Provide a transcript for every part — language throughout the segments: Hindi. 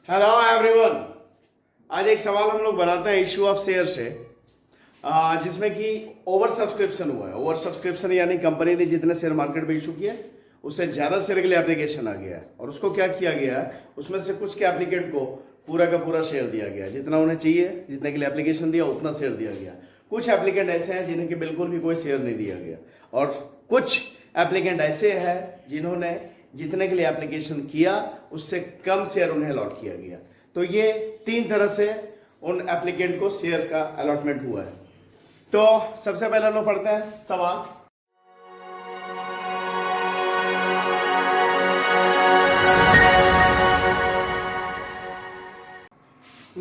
Hello everyone. आज एक सवाल हम लोग बनाते हैं इशू ऑफ शेयर से, जिसमें कि ओवर सब्सक्रिप्शन हुआ है। ओवर सब्सक्रिप्शन यानी कंपनी ने जितने शेयर मार्केट में इशू किया उससे ज्यादा शेयर के लिए एप्लीकेशन आ गया है और उसको क्या किया गया है, उसमें से कुछ के एप्लीकेंट को पूरा का पूरा शेयर दिया गया, जितना उन्हें चाहिए, जितने के लिए एप्लीकेशन दिया उतना शेयर दिया गया। कुछ एप्लीकेंट ऐसे हैं जिन्हें कि बिल्कुल भी कोई शेयर नहीं दिया गया और कुछ एप्लीकेंट ऐसे हैं जिन्होंने जितने के लिए एप्लीकेशन किया उससे कम शेयर उन्हें अलॉट किया गया। तो ये तीन तरह से उन एप्लीकेंट को शेयर का अलॉटमेंट हुआ है। तो सबसे पहले हम लोग पढ़ते हैं सवाल।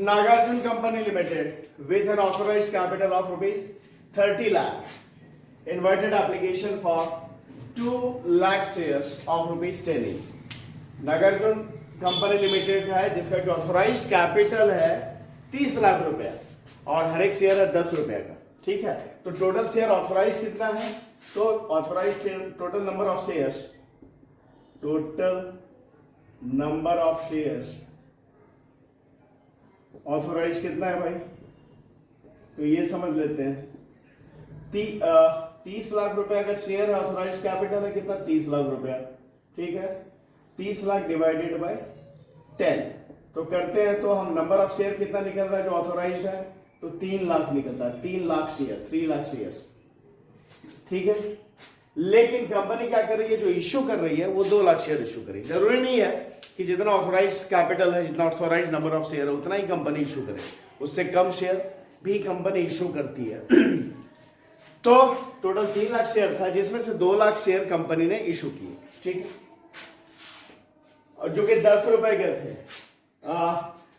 Nagarjuna company limited with an authorised capital of ₹30 lakh invited application for 2 lakh shares of ₹10 each। Nagarjuna company limited है जिसका कि ऑथोराइज्ड कैपिटल है 30 लाख रुपया और हर एक शेयर है 10 रुपए का। ठीक है, तो टोटल शेयर ऑथोराइज कितना है? तो authorised total number of shares, authorise कितना है भाई? तो ये समझ लेते हैं 30 लाख रुपया का शेयर है, ऑथोराइज कैपिटल है कितना? 30 लाख रुपया। ठीक है, 30 लाख डिवाइडेड बाय 10 तो करते हैं, तो हम नंबर ऑफ शेयर कितना निकल रहा है जो ऑथोराइज्ड है? तो 3 लाख निकलता है। 3 लाख शेयर, 3 लाख शेयर। ठीक है, लेकिन कंपनी क्या कर रही है, जो इश्यू कर रही है वो 2 लाख शेयर इश्यू कर रही है। जरूरी नहीं है कि जितना ऑथोराइज्ड कैपिटल है, जितना ऑथोराइज्ड नंबर ऑफ शेयर है उतना ही कंपनी इश्यू करे, उससे कम शेयर भी कंपनी इश्यू करती है। तो टोटल 3 लाख शेयर था जिसमें से 2 लाख शेयर कंपनी ने इश्यू किए। ठीक है, और जो कि 10 रुपए के थे।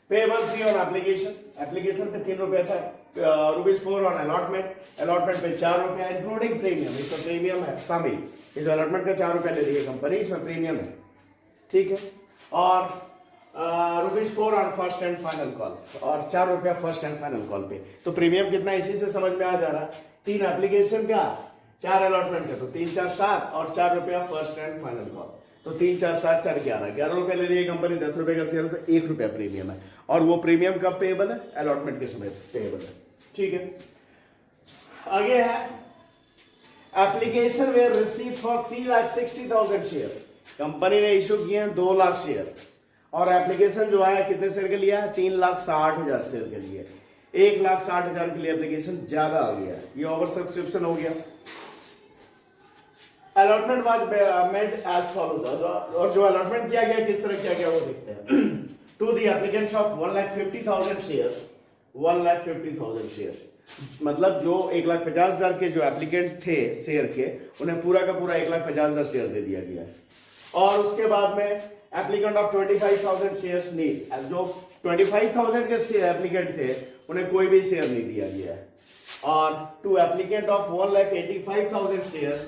पेबल 3 ऑन एप्लीकेशन पे 3 रुपए था। ₹4 ऑन अलॉटमेंट पे 4 रुपया इंक्लूडिंग प्रीमियम। इसमें प्रीमियम है शामिल, ये जो अलॉटमेंट का 4 रुपया ले रही है कंपनी, इसमें प्रीमियम है। ठीक है, और ₹4 on first and final call और 4 रुपया फर्स्ट एंड फाइनल कॉल पे। तो प्रीमियम कितना इसी से समझ में आ जा रहा है, 3 एप्लीकेशन का 4 अलॉटमेंट का, तो 3 4 7 और 4 रुपया फर्स्ट एंड फाइनल कॉल। तो 3 4 7 4 11 रुपए ले रही है कंपनी, 10 रुपए का शेयर, तो 1 रुपया प्रीमियम है और वो प्रीमियम कब पेएबल है? अलॉटमेंट के समय पेएबल है। ठीक है, आगे है application were received for 3,60,000 share. Company ने इश्यू किए हैं 2 लाख शेयर और एप्लीकेशन जो आया कितने शेयर के लिए है? 3,60,000 शेयर के लिए। 1,60,000 के लिए एप्लीकेशन ज्यादा आ गया, ये ओवर सब्सक्रिप्शन हो गया। Allotment was made as follows, और जो अलॉटमेंट किया गया किस तरह किया गया वो देखते हैं। To the applicants of 1,50,000 shares, 1,50,000 shares, मतलब जो 1,50,000 के जो एप्लीकेंट थे शेयर के, उन्हें पूरा का पूरा 1,50,000 शेयर दे दिया गया है। और उसके बाद में एप्लीकेंट ऑफ 25,000 शेयर्स नीड, जो 25,000 के एप्लीकेंट थे उन्हें कोई भी शेयर नहीं दिया गया है। और टू एप्लीकेंट ऑफ 1,85,000 शेयर्स,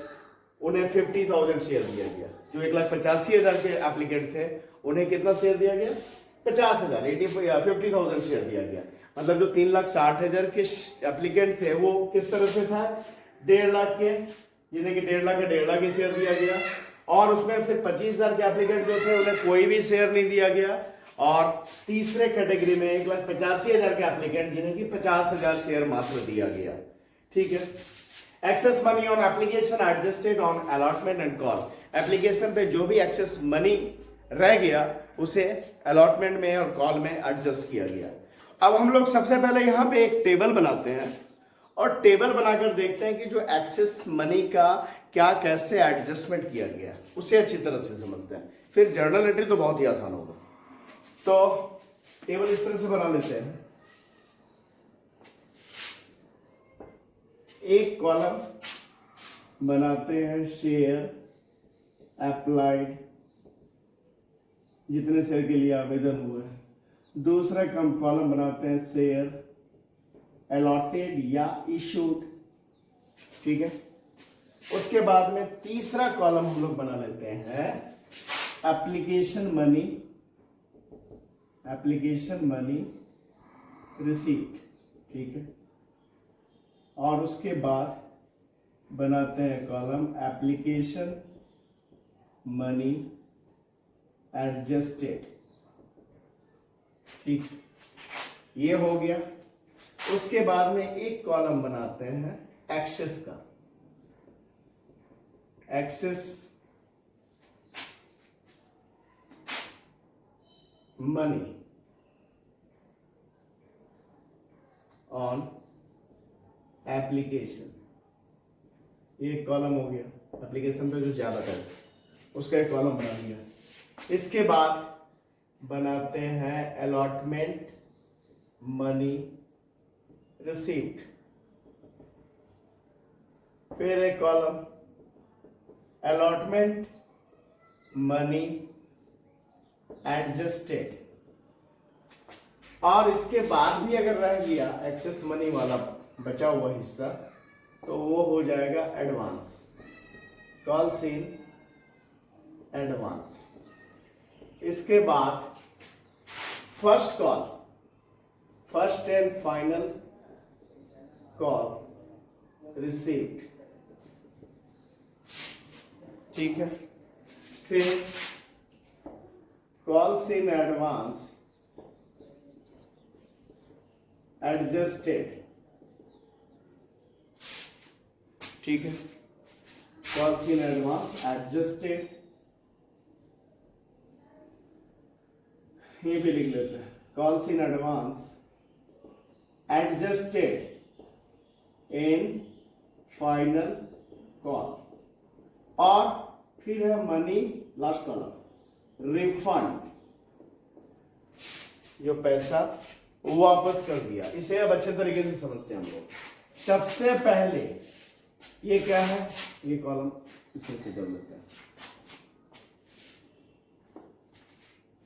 उन्हें 50,000 शेयर दिया गया। जो 1,85,000 के एप्लीकेंट थे उन्हें कितना शेयर दिया गया? 50,000, 50,000 शेयर दिया गया। मतलब जो 3,60,000 के एप्लीकेंट थे वो किस तरह से था? 1.5 लाख के, जिन्हें कि 1.5 लाख का 1.5 लाख ही शेयर दिया गया। और उसमें फिर 25,000 के एप्लीकेंट जो थे उन्हें कोई भी शेयर नहीं दिया गया। और तीसरे कैटेगरी में 1,85,000 के एप्लीकेंट जिन्हें कि 50,000 शेयर मात्र दिया गया। ठीक है, excess money on application adjusted on allotment and call. Application पे जो भी एक्सेस मनी रह गया उसे अलॉटमेंट में और कॉल में एडजस्ट किया गया। अब हम लोग सबसे पहले यहां पे एक टेबल बनाते हैं और टेबल बनाकर देखते हैं कि जो एक्सेस मनी का क्या कैसे एडजस्टमेंट किया गया उसे अच्छी तरह से समझते हैं, फिर जर्नल एंट्री तो बहुत ही आसान होगा। तो टेबल इस तरह से बना लेते हैं। एक कॉलम बनाते हैं शेयर अप्लाइड, जितने शेयर के लिए आवेदन हुआ है। दूसरा कॉलम बनाते हैं शेयर अलॉटेड या इशूड। ठीक है, उसके बाद में तीसरा कॉलम हम लोग बना लेते हैं एप्लीकेशन मनी रिसीव्ड। ठीक है, और उसके बाद बनाते हैं कॉलम एप्लीकेशन मनी एडजस्टेड। ठीक, ये हो गया। उसके बाद में एक कॉलम बनाते हैं एक्सेस का, एक्सेस मनी ऑन एप्लीकेशन, ये एक कॉलम हो गया। एप्लीकेशन पे जो ज्यादा पैसे, उसका एक कॉलम बना दिया। इसके बाद बनाते हैं अलॉटमेंट मनी रिसीप्ट, फिर एक कॉलम अलॉटमेंट मनी एडजस्टेड, और इसके बाद भी अगर रह गया एक्सेस मनी वाला बचा हुआ हिस्सा तो वो हो जाएगा एडवांस, कॉल्स इन एडवांस। इसके बाद first call, first and final call received, ठीक है। फिर कॉल्स इन एडवांस एडजस्टेड, ठीक है। कॉल्स इन एडवांस एडजस्टेड, ये भी लिख लेते हैं, calls in advance adjusted in final call, और फिर है मनी लास्ट कॉलम रिफंड, जो पैसा वापस कर दिया। इसे अब अच्छे तरीके से समझते हैं हम लोग। सबसे पहले ये क्या है, ये कॉलम इसमें से कर लेते हैं।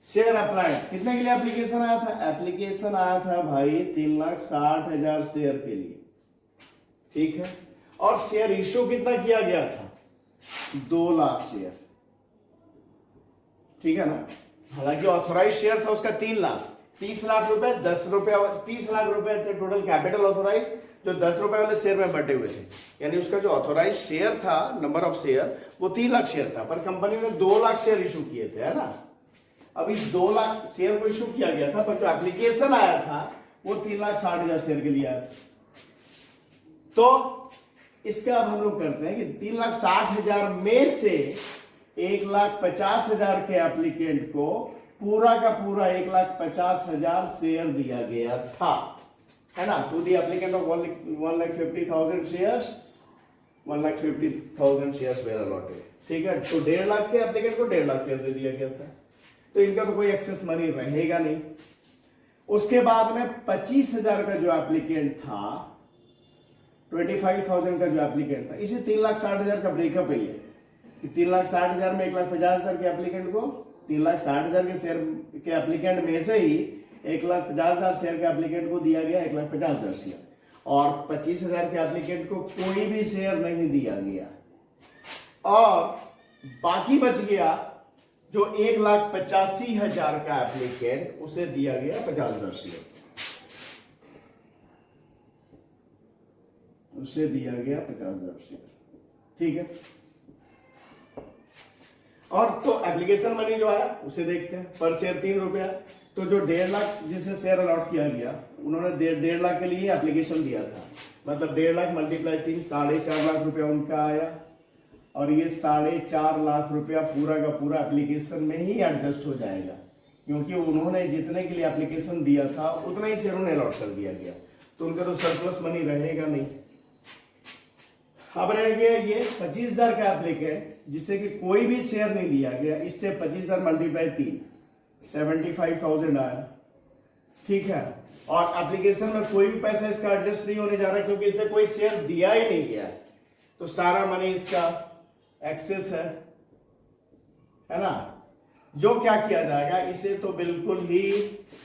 शेयर अप्लाइड, कितने के लिए एप्लीकेशन आया था? एप्लीकेशन आया था भाई 3,60,000 शेयर के लिए, ठीक है। और शेयर इशू कितना किया गया था? 2 लाख शेयर, ठीक है ना। हालांकि ऑथोराइज शेयर था उसका 3 लाख, 30 लाख रुपए, 10 रुपए, 30 लाख रुपए थे टोटल कैपिटल ऑथोराइज, जो 10 रुपए वाले शेयर में बटे हुए थे। यानी उसका जो ऑथोराइज शेयर था, नंबर ऑफ शेयर, वो 3 लाख शेयर था, पर कंपनी ने 2 लाख शेयर इशू किए थे, है ना। अब इस 2 लाख शेयर को इशू किया गया था, पर जो एप्लीकेशन आया था वो 3,60,000 शेयर के लिए आया। तो इसका अब हम लोग करते हैं कि 3,60,000 में से 1,50,000 के एप्लीकेंट को पूरा का पूरा 1,50,000 शेयर दिया गया था, है ना। To the applicant of 1,50,000 shares, 1,50,000 shares were allotted, ठीक है। तो 1.5 लाख के एप्लीकेंट को 1.5 लाख शेयर दे दिया गया था, तो इनका तो कोई एक्सेस मनी रहेगा नहीं। उसके बाद में 25,000 का जो एप्लीकेंट था, 25,000 का जो एप्लीकेंट था, इसे 3,60,000 का ब्रेकअप है ये, 3,60,000 में 1,50,000 के एप्लीकेंट को, 3,60,000 के शेयर के एप्लीकेंट में से ही 1,50,000 शेयर के एप्लीकेंट को दिया गया 1,50,000 शेयर, और 25,000 के एप्लीकेंट को कोई भी शेयर नहीं दिया गया, और बाकी बच गया जो 1,85,000 का एप्लीकेंट, उसे दिया गया 50,000 शेयर, उसे दिया गया 50,000 शेयर, ठीक है। और तो एप्लीकेशन मनी जो है उसे देखते हैं, पर शेयर 3 रुपया। तो जो 1.5 लाख जिसे शेयर अलॉट किया गया, उन्होंने 1.5 लाख के लिए एप्लीकेशन दिया था, मतलब 1.5 लाख मल्टीप्लाई 3, 4.5 लाख रुपया उनका आया, और ये 4.5 लाख रुपया पूरा का पूरा एप्लीकेशन में ही एडजस्ट हो जाएगा, क्योंकि उन्होंने जितने के लिए एप्लीकेशन दिया था उतना ही शेयर उन्हें अलॉट कर दिया गया, तो उनका तो सरप्लस मनी रहेगा नहीं। अब रह गया ये 25,000 का एप्लीकेंट जिसे कि कोई भी शेयर नहीं दिया गया, इससे 25,000 मल्टीप्लाई 3, 75,000 आया, ठीक है। और एप्लीकेशन में कोई भी पैसा इसका एडजस्ट नहीं होने जा रहा, क्योंकि इसे कोई शेयर दिया ही नहीं गया, तो सारा मनी इसका एक्सेस है ना। जो क्या किया जाएगा, इसे तो बिल्कुल ही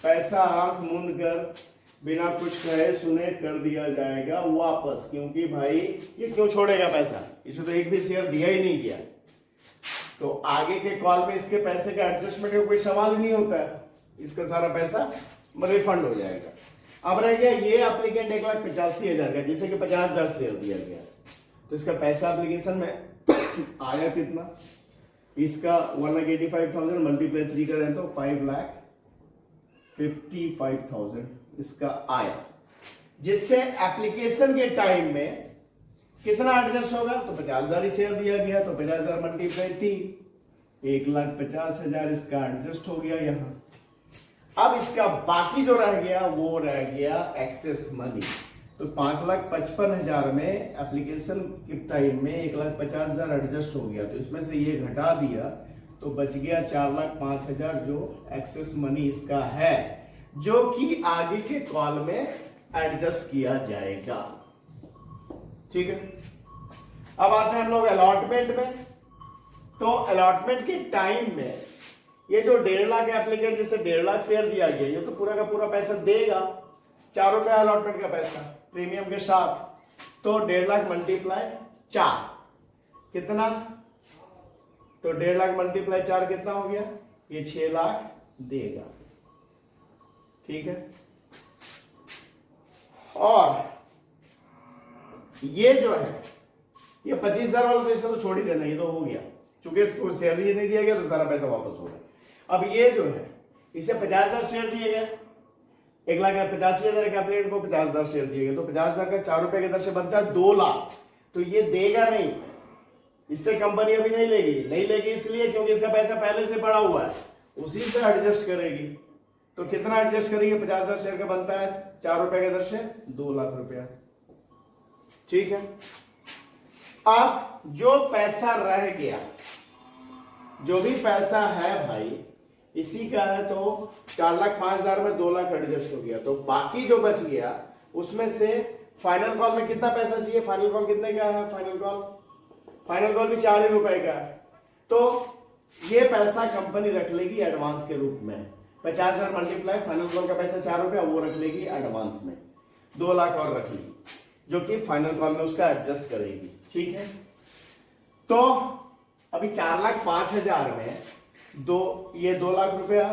पैसा आंख मूंद कर बिना कुछ कहे सुने कर दिया जाएगा वापस, क्योंकि भाई ये क्यों छोड़ेगा पैसा, इसे तो एक भी शेयर दिया ही नहीं गया, तो आगे के कॉल में इसके पैसे का एडजस्टमेंट का कोई सवाल नहीं होता है, इसका सारा पैसा रिफंड हो जाएगा। अब रह गया ये एप्लीकेंट 1,85,000 का, जिसे कि 50,000 शेयर दिया गया, तो इसका पैसा एप्लीकेशन में आया कितना, इसका 1,85,000 मल्टीप्लाई 3 करें तो 55,000 इसका आया, जिससे एप्लीकेशन के टाइम में कितना एडजस्ट होगा, तो 50,000 ही शेयर दिया गया, तो 50,000 मल्टीप्लाई 3, 1,50,000 इसका एडजस्ट हो गया यहां। अब इसका बाकी जो रह गया वो रह गया एक्सेस मनी। तो 5,55,000 में एप्लीकेशन के टाइम में 1,50,000 एडजस्ट हो गया, तो इसमें से ये घटा दिया तो बच गया 4,05,000 जो एक्सेस मनी इसका है, जो कि आगे के कॉल में एडजस्ट किया जाएगा। ठीक है, अब आते हैं हम लोग अलॉटमेंट में। तो अलॉटमेंट के टाइम में ये जो 1.5 लाख एप्लीकेंट जिसे 1.5 लाख शेयर दिया गया, ये तो पूरा का पूरा पैसा देगा, 4 रुपए अलॉटमेंट का पैसा प्रीमियम के साथ। तो 1.5 लाख मल्टीप्लाई 4 कितना, तो 1.5 लाख मल्टीप्लाई 4 कितना हो गया, ये 6 लाख देगा। ठीक है, और ये जो है ये 25,000 वाला पैसा तो छोड़ ही देना, ये तो हो गया, चूंकि इसको शेयर नहीं दिया गया तो सारा पैसा वापस हो गया। अब ये जो है इसे 50,000 शेयर दिए गए, 1,85,000 के एप्लीकेंट को 50,000 शेयर दिए गए, तो 50,000 का 4 रुपए की दर से बनता है 2 लाख। तो ये देगा नहीं, इससे कंपनी अभी नहीं लेगी इसलिए क्योंकि इसका पैसा पहले से पड़ा हुआ है, उसी से एडजस्ट करेगी। तो कितना एडजस्ट करेगी, 50,000 शेयर का बनता है 4 रुपए की दर से 2 लाख रुपया। ठीक है, अब जो पैसा रह गया, जो भी पैसा है भाई इसी का है, तो 4,05,000 में 2 लाख एडजस्ट हो गया, तो बाकी जो बच गया उसमें से फाइनल कॉल में कितना पैसा चाहिए, फाइनल कॉल कितने का है, फाइनल कॉल भी 4 रुपए का है, तो ये पैसा कंपनी रख लेगी एडवांस के रूप में। 50,000 मल्टीप्लाई फाइनल कॉल का पैसा 4 रुपया वो रख लेगी एडवांस में, 2 लाख और रख लेगी, जो कि फाइनल कॉल में उसका एडजस्ट करेगी। ठीक है, तो अभी 4,05,000 में ये 2 लाख रुपया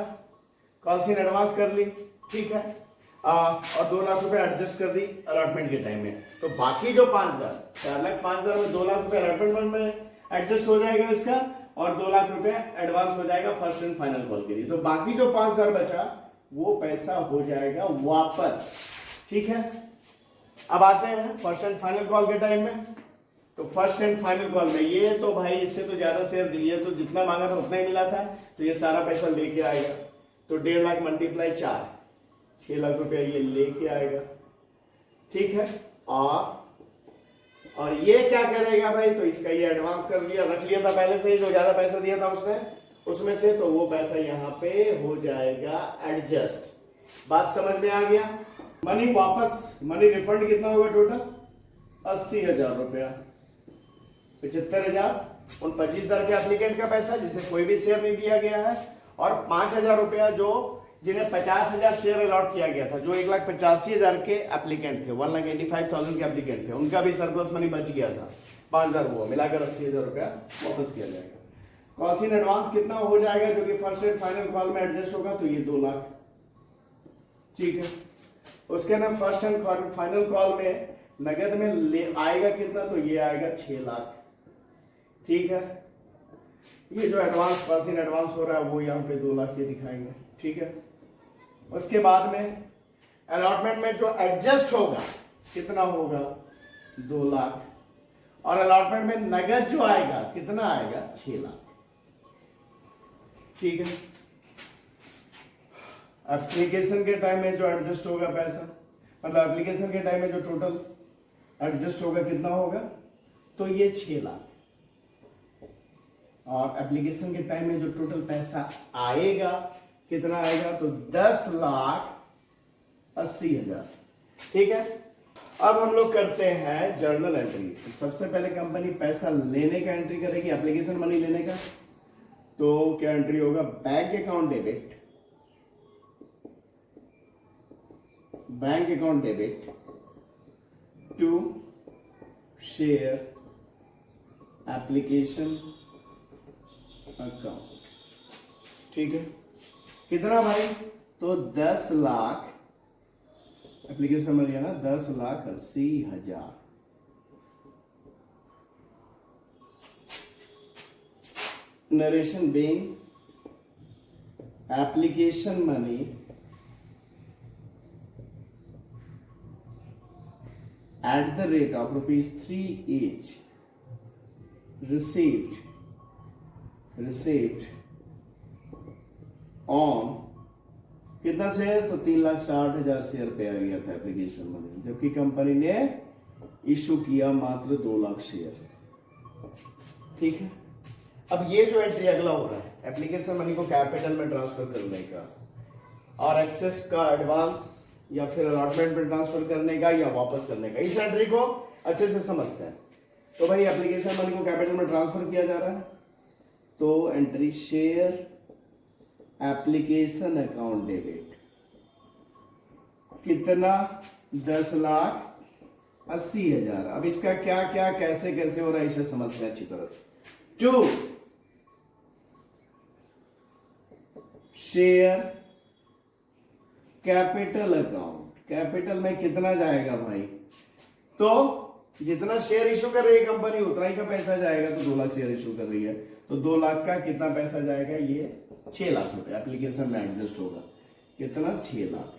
कॉल सीन एडवांस कर ली। ठीक है, और 2 लाख रुपया एडजस्ट कर दी अलॉटमेंट के टाइम में, तो बाकी जो 5,000, 4,05,000 में 2 लाख रुपया अलॉटमेंट में एडजस्ट हो जाएगा इसका, और 2 लाख रुपया एडवांस हो जाएगा फर्स्ट एंड फाइनल कॉल के लिए। तो बाकी जो 5,000 बचा वो पैसा हो जाएगा वापस। ठीक है, अब आते हैं फर्स्ट एंड फाइनल कॉल के टाइम में। तो फर्स्ट एंड फाइनल कॉल में ये तो भाई इससे तो ज्यादा शेयर दिए, तो जितना मांगा था उतना ही मिला था, तो ये सारा पैसा लेके आएगा। तो 1.5 लाख मल्टीप्लाई 4, 6 लाख रुपया ये लेके आएगा। ठीक है, और ये क्या करेगा भाई, तो इसका ये एडवांस कर लिया, रख लिया था पहले से ही, जो ज्यादा पैसा दिया था उसने उसमें से, तो वो पैसा यहाँ पे हो जाएगा एडजस्ट। बात समझ में आ गया। मनी वापस, मनी रिफंड कितना होगा टोटल, 80,000 रुपया, 75,000 उन 25,000 के एप्लीकेंट का पैसा जिसे कोई भी शेयर नहीं दिया गया है, और 5,000 रुपया जो जिन्हें 50,000 शेयर अलॉट किया गया था, जो 1,85,000 के एप्लीकेंट थे, 1,85,000 के एप्लीकेंट थे, उनका भी सरप्लस मनी बच गया था, 5,000 वो मिलाकर 80,000 रुपया वापस किया जाएगा। कॉल सीन एडवांस कितना हो जाएगा, जो कि फर्स्ट एंड फाइनल कॉल में एडजस्ट होगा, तो ये 2 लाख। ठीक है, उसके ना फर्स्ट एंड फाइनल कॉल में नगद में ले आएगा कितना, तो ये आएगा 6 लाख। ठीक है, ये जो एडवांस कॉल सीन एडवांस हो रहा है वो यहाँ पे 2 लाख ये दिखाएंगे। ठीक है, उसके बाद में अलॉटमेंट में जो एडजस्ट होगा कितना होगा, 2 लाख, और अलॉटमेंट में नगद जो आएगा कितना आएगा, 6 लाख। ठीक है, एप्लीकेशन के टाइम में जो एडजस्ट होगा पैसा, मतलब एप्लीकेशन के टाइम में जो टोटल एडजस्ट होगा कितना होगा, तो ये 6 लाख, और एप्लीकेशन के टाइम में जो टोटल पैसा आएगा कितना आएगा, तो 10,80,000। ठीक है, अब हम लोग करते हैं जर्नल एंट्री। सबसे पहले कंपनी पैसा लेने का एंट्री करेगी, एप्लीकेशन मनी लेने का, तो क्या एंट्री होगा, bank account debit, bank account debit to share application account. ठीक है, कितना भाई, तो 10 लाख एप्लीकेशन मनी है ना, 10,80,000। Narration being application money at the rate of ₹3 each received on कितना शेयर, तो 3,60,000 शेयर पे आ गया था एप्लीकेशन मनी, जबकि कंपनी ने इशू किया मात्र 2 लाख शेयर। ठीक है, अब ये जो एंट्री अगला हो रहा है एप्लीकेशन मनी को कैपिटल में ट्रांसफर करने का और एक्सेस का एडवांस या फिर अलॉटमेंट में ट्रांसफर करने का या वापस करने का, इस एंट्री को अच्छे से समझते हैं। तो भाई एप्लीकेशन मनी को कैपिटल में ट्रांसफर किया जा रहा है, तो entry share application account debit कितना, 10,80,000। अब इसका क्या क्या कैसे कैसे हो रहा है इसे समझते हैं अच्छी तरह से। 2 शेयर कैपिटल अकाउंट, कैपिटल में कितना जाएगा भाई, तो जितना शेयर इशू कर रही है कंपनी उतना ही का पैसा जाएगा, तो 2 लाख शेयर इशू कर रही है तो 2 लाख का कितना पैसा जाएगा, ये 6 लाख रुपए एप्लीकेशन में एडजस्ट होगा। कितना, 6 लाख,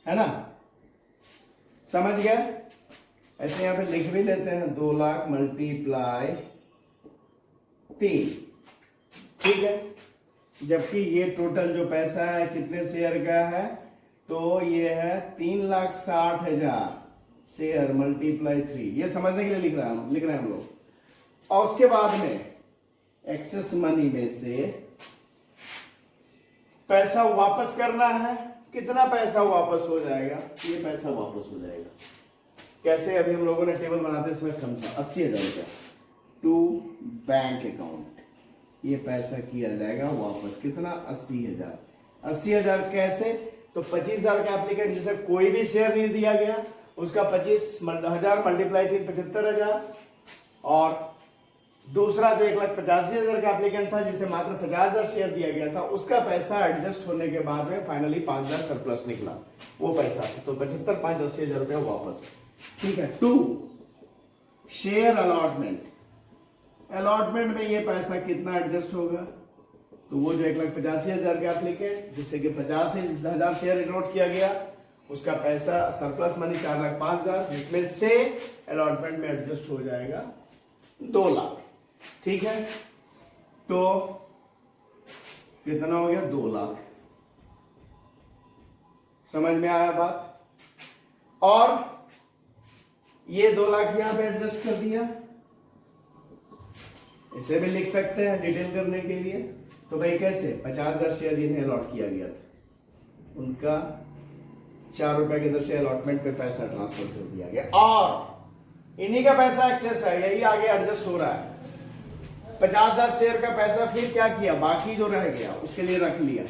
है ना, समझ गए। ऐसे यहां पे लिख भी लेते हैं, 2 लाख मल्टीप्लाई 3, ठीक है। जबकि ये टोटल जो पैसा है कितने शेयर का है, तो ये है 3,60,000 शेयर मल्टीप्लाई 3, ये समझने के लिए लिख रहे हैं हम लोग। और उसके बाद में एक्सेस मनी में से पैसा वापस करना है, कितना पैसा वापस हो जाएगा, ये पैसा वापस हो जाएगा। कैसे, अभी हम लोगों ने टेबल बनाते इसमें समझा। 80,000 रुपया टू बैंक अकाउंट, ये पैसा किया जाएगा वापस, कितना, 80,000। 80,000 कैसे, तो 25,000 का एप्लीकेंट जिसे कोई भी शेयर नहीं दिया गया उसका 25,000 मल्टीप्लाई 3, 75,000। और दूसरा जो 1,85,000 का एप्लीकेंट था जिसे मात्र 50,000 शेयर दिया गया था, उसका पैसा एडजस्ट होने के बाद में फाइनली 5,000 सरप्लस निकला, वो पैसा, तो 75, 5, 80,000 रुपया वापस। ठीक है। 2 शेयर अलॉटमेंट, अलॉटमेंट में ये पैसा कितना एडजस्ट होगा, तो वो जो 1,85,000 का एप्लीकेंट जिससे कि 50,000 शेयर अलॉट किया गया, उसका पैसा सरप्लस मनी 4,05,000, जिसमें से अलॉटमेंट में एडजस्ट हो जाएगा 2 लाख। ठीक है, तो कितना हो गया, 2 लाख। समझ में आया बात। और ये 2 लाख यहां पे एडजस्ट कर दिया, इसे भी लिख सकते हैं डिटेल करने के लिए। तो भाई कैसे, 50,000 शेयर जिन्हें अलॉट किया गया था उनका 4 रुपए के दर से अलॉटमेंट पे पैसा ट्रांसफर कर दिया गया, और इन्हीं का पैसा एक्सेस है, यही आगे एडजस्ट हो रहा है। 50,000 शेयर का पैसा फिर क्या किया, बाकी जो रह गया उसके लिए रख लिया,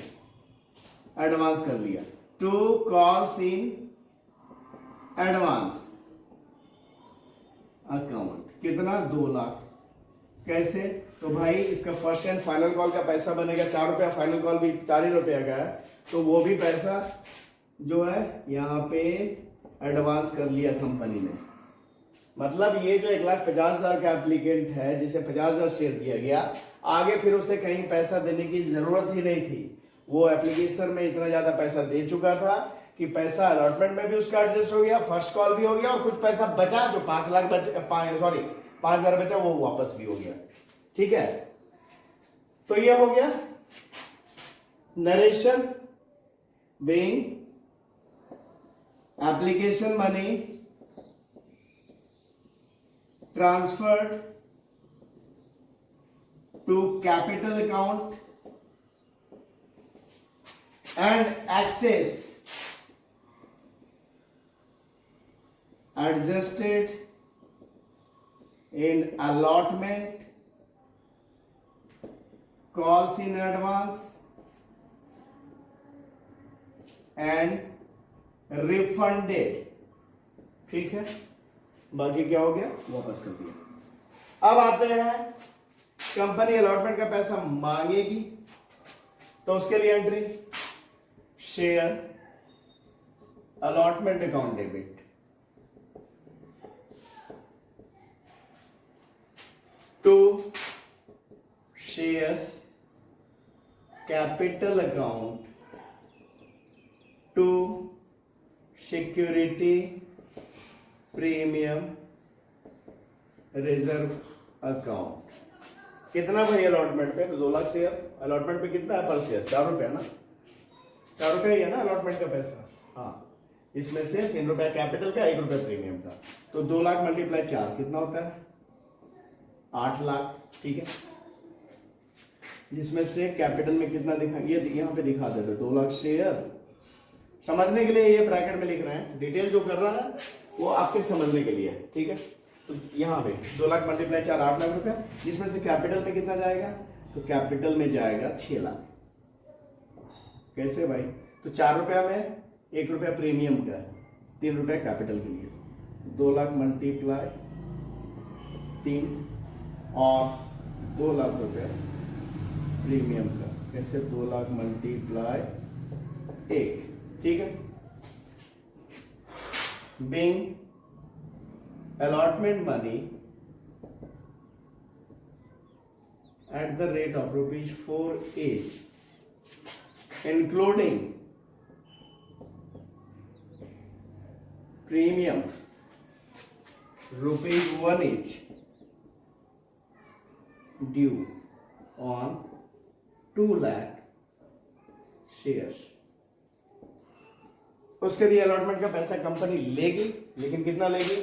एडवांस कर लिया। 2 कॉल्स इन एडवांस अकाउंट, कितना, 2 लाख। कैसे, तो भाई इसका फर्स्ट एंड फाइनल कॉल का पैसा बनेगा 4 रुपया, फाइनल कॉल भी 4 ही रुपया का है, तो वो भी पैसा जो है यहां पे एडवांस कर लिया कंपनी ने। मतलब ये जो 1,50,000 का एप्लीकेंट है जिसे 50,000 शेयर दिया गया, आगे फिर उसे कहीं पैसा देने की जरूरत ही नहीं थी। वो एप्लीकेशन में इतना ज्यादा पैसा दे चुका था कि पैसा अलॉटमेंट में भी उसका एडजस्ट हो गया, फर्स्ट कॉल भी हो गया, और कुछ पैसा बचा जो 5,000 बचा वो वापस भी हो गया। ठीक है, तो ये हो गया narration being application money transferred to capital account and access adjusted in allotment, calls in advance and refunded। ठीक है, बाकी क्या हो गया, वापस कर दिया। अब आते हैं कंपनी अलॉटमेंट का पैसा मांगेगी, तो उसके लिए entry share allotment account debit, to share capital account, to security premium reserve account. कितना भाई अलॉटमेंट पे? तो 2 लाख शेयर। अलॉटमेंट पे कितना है पर शेयर? 4 रुपया ना, 4 रुपया ही है ना अलॉटमेंट का पैसा। हाँ, इसमें से 3 रुपया कैपिटल का, 1 रुपया प्रीमियम का। तो 2 लाख मल्टीप्लाई 4 कितना होता है? 8 लाख। ठीक है, जिसमें से कैपिटल में कितना दिखा, ये यहाँ पे दिखा देते 2 लाख शेयर। समझने के लिए ये ब्रैकेट में लिख रहे हैं, डिटेल जो कर रहा है वो आपके समझने के लिए। ठीक है, तो यहाँ पे 2 लाख मल्टीप्लाई 4 8 लाख रुपया, जिसमें से कैपिटल में कितना जाएगा? तो कैपिटल में जाएगा 6 लाख। कैसे भाई? तो 4 रुपया में 1 रुपया प्रीमियम का, 3 रुपया कैपिटल के लिए। 2 लाख मल्टीप्लाई 3 और 2 लाख रुपया प्रीमियम का। कैसे? 2 लाख मल्टीप्लाई 1। ठीक है, being allotment money at the rate of ₹4 each, including premium ₹1 each due on 2 lakh shares। उसके लिए अलॉटमेंट का पैसा कंपनी लेगी, लेकिन कितना लेगी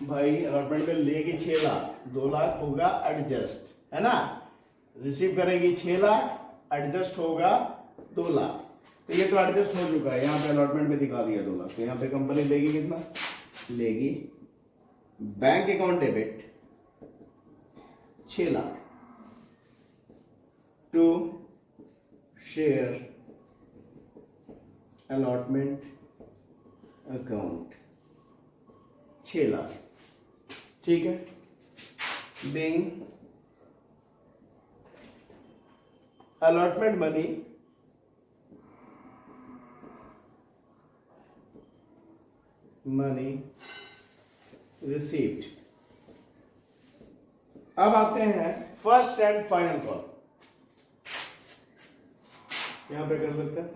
भाई? अलॉटमेंट पे लेगी 6 लाख। 2 लाख होगा एडजस्ट, है ना? रिसीव करेगी 6 लाख, एडजस्ट होगा 2 लाख। तो ये तो एडजस्ट हो चुका है, यहाँ पे अलॉटमेंट में दिखा दिया 2 लाख। तो यहाँ पे कंपनी लेगी कितना? लेगी bank account debit 6 lakh to share allotment account 6 lakh. ठीक है, बीइंग अलॉटमेंट मनी रिसीव्ड। अब आते हैं फर्स्ट एंड फाइनल कॉल। यहां पे कर सकते हैं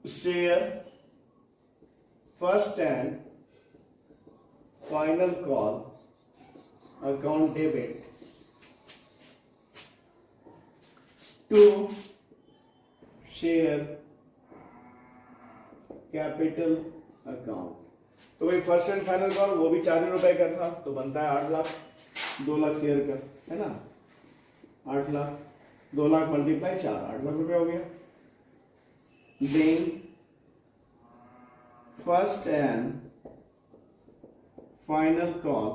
share first and final call account debit to share capital account. तो भाई फर्स्ट एंड फाइनल कॉल वो भी 4 रुपए का था, तो बनता है 8 लाख। 2 लाख शेयर का, है ना? 8 लाख, 2 लाख मल्टीप्लाई 4, 8 लाख रुपया हो गया। Being first and final call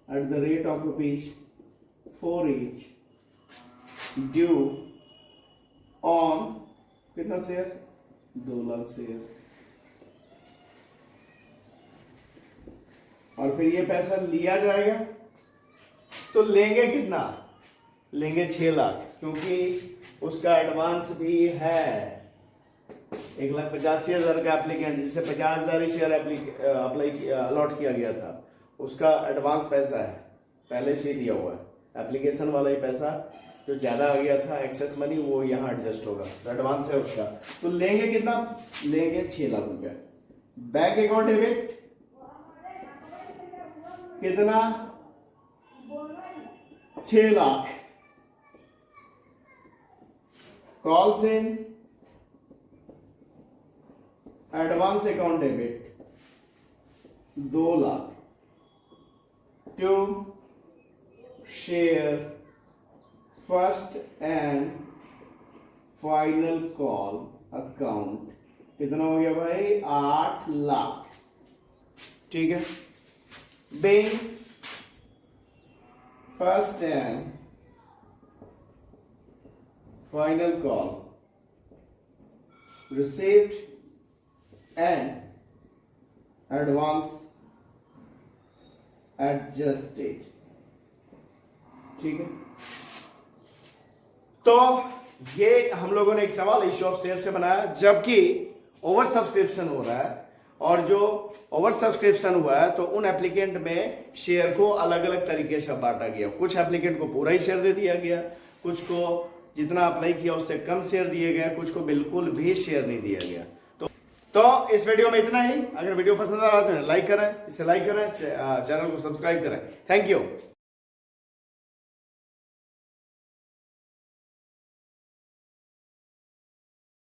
at the rate of ₹4 each due on कितना शेयर? 2 लाख शेयर। और फिर ये पैसा लिया जाएगा, तो लेंगे कितना? लेंगे 6 लाख, क्योंकि उसका एडवांस भी है। 1,85,000 का एप्लीकेंट, जिसे 50,000 शेयर अप्लाई अलॉट किया गया था, उसका एडवांस पैसा है, पहले से ही दिया हुआ है। एप्लीकेशन वाला ही पैसा जो ज्यादा आ गया था, एक्सेस मनी, वो यहाँ एडजस्ट होगा, तो एडवांस है उसका। तो लेंगे कितना? लेंगे 6 लाख रुपया। बैंक अकाउंट डेबिट कितना? 6 lakh. Calls in advance account debit 2 lakh to share first and final call account. कितना हो गया भाई? 8 लाख। ठीक है, being first and final call received and advance adjusted। ठीक है, तो ये हम लोगों ने एक सवाल इश्यू ऑफ शेयर से बनाया, जबकि ओवर सब्सक्रिप्शन हो रहा है, और जो ओवर सब्सक्रिप्शन हुआ है तो उन एप्लीकेंट में शेयर को अलग अलग तरीके से बांटा गया। कुछ एप्लीकेंट को पूरा ही शेयर दे दिया गया, कुछ को जितना अप्लाई किया उससे कम शेयर दिए गए, कुछ को बिल्कुल भी शेयर नहीं दिया गया। तो इस वीडियो में इतना ही। अगर वीडियो पसंद आ रहा है तो लाइक करें, इसे लाइक करें, चैनल को सब्सक्राइब करें। Thank you.